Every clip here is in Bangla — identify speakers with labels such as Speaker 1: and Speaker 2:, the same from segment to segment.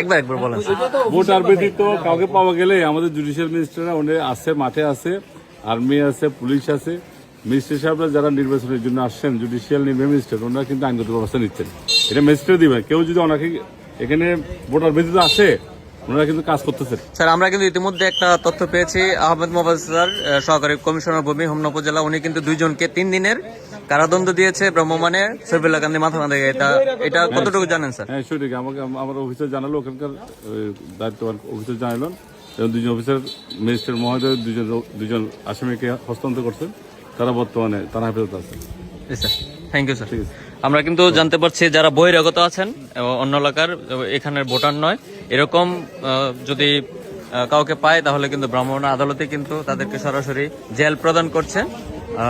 Speaker 1: একবার বলেন।
Speaker 2: ভোটার ব্যতীত কাউকে পাওয়া গেলে আমাদের জুডিশিয়াল মিনিস্টাররা ওখানে আছে, মাঠে আছে, আর্মি আছে, পুলিশ আছে। মিনিস্টার সাহেবরা যারা নির্বাচনের জন্য আসছেন, জুডিশিয়াল নির্বাহী মিনিস্টার, ওনারা কিন্তু আইনগত ব্যবস্থা নিচ্ছেন। এটা ম্যাজিস্ট্রেট দিবেন। কেউ যদি ওনাকে এখানে ভোটার ব্যতীত আসে, ওনারা কিন্তু কাজ করতেছেন।
Speaker 1: স্যার, আমরা কিন্তু ইতিমধ্যে একটা তথ্য পেয়েছি। আহমেদ মোবাজ্জের সহকারী কমিশনার ভূমি হোমনা উপজেলা, উনি কিন্তু 2 জনকে 3 দিনের কারাদণ্ড দিয়েছে ব্রাহ্মণে সৈফুল্লাহ কান্দি মাথা বাঁধে। এটা কতটুকু জানেন স্যার?
Speaker 2: হ্যাঁ, সঠিক। আমাকে আমার অফিসার জানালো, ওখানকার দায়িত্ববান অফিসার জানালেন এবং 2 জন অফিসার ম্যাজিস্ট্রেট মহোদয় 2জন আসামিকে হস্তান্তর করছেন। তারা বর্তমানে থানা হেফাজতে আছে।
Speaker 1: Sir, thank you sir. আমরা কিন্তু জানতে পারছি যারা বহিরাগত আছেন অন্য এলাকার, এখানের ভোটার নয়, এরকম যদি কাউকে পায় তাহলে কিন্তু ভ্রাম্যমাণ আদালতে কিন্তু তাদেরকে সরাসরি জেল প্রদান করছে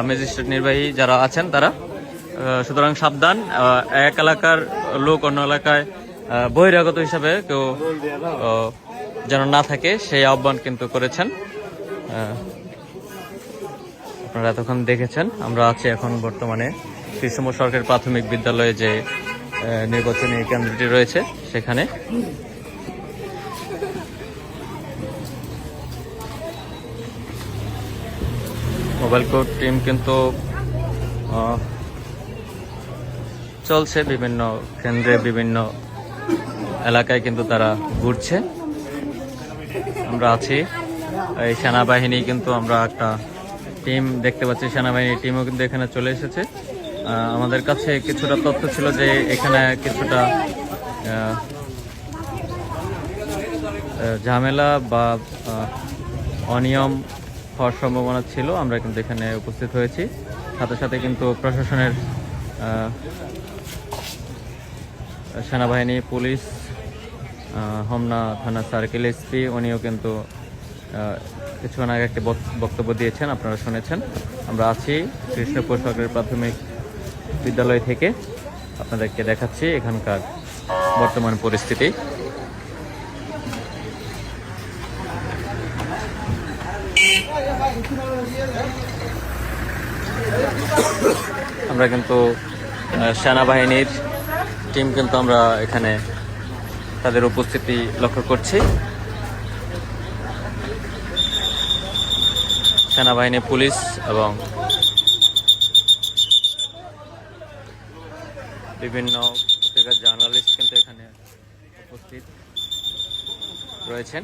Speaker 1: ম্যাজিস্ট্রেট নির্বাহী যারা আছেন তারা। সুতরাং সাবধান, এক এলাকার লোক অন্য এলাকায় বহিরাগত হিসাবে কেউ যেন না থাকে সেই আহ্বান কিন্তু করেছেন। আপনারা এতক্ষণ দেখেছেন। আমরা আছি এখন বর্তমানে কৃষ্ণম সরকারি প্রাথমিক বিদ্যালয়ে যে নির্বাচনী কেন্দ্রটি রয়েছে সেখানে। মোবাইল কোর্ট টিম কিন্তু চলছে বিভিন্ন কেন্দ্রে, বিভিন্ন এলাকায় কিন্তু তারা ঘুরছে। আমরা আছি, এই সেনাবাহিনী কিন্তু আমরা একটা টিম দেখতে পাচ্ছি, সেনাবাহিনীর টিমও কিন্তু এখানে চলে এসেছে। আমাদের কাছে কিছুটা তথ্য ছিল যে এখানে কিছুটা ঝামেলা বা অনিয়ম হওয়ার সম্ভাবনা ছিল। আমরা কিন্তু এখানে উপস্থিত হয়েছি, সাথে সাথে কিন্তু প্রশাসনের সেনাবাহিনী, পুলিশ, হোমনা থানা সার্কেল এসপি উনিও কিন্তু কিছুক্ষণ আগে একটি বক্তব্য দিয়েছেন, আপনারা শুনেছেন। আমরা আছি কৃষ্ণপুর সরকারি প্রাথমিক বিদ্যালয় থেকে, আপনাদেরকে দেখাচ্ছি এখানকার বর্তমান পরিস্থিতি। আমরা কিন্তু সেনাবাহিনীর টিম কিন্তু আমরা এখানে তাদের উপস্থিতি লক্ষ্য করছি। সেনাবাহিনী, পুলিশ এবং বিভিন্ন পত্রিকার জার্নালিস্ট কিন্তু এখানে উপস্থিত রয়েছেন।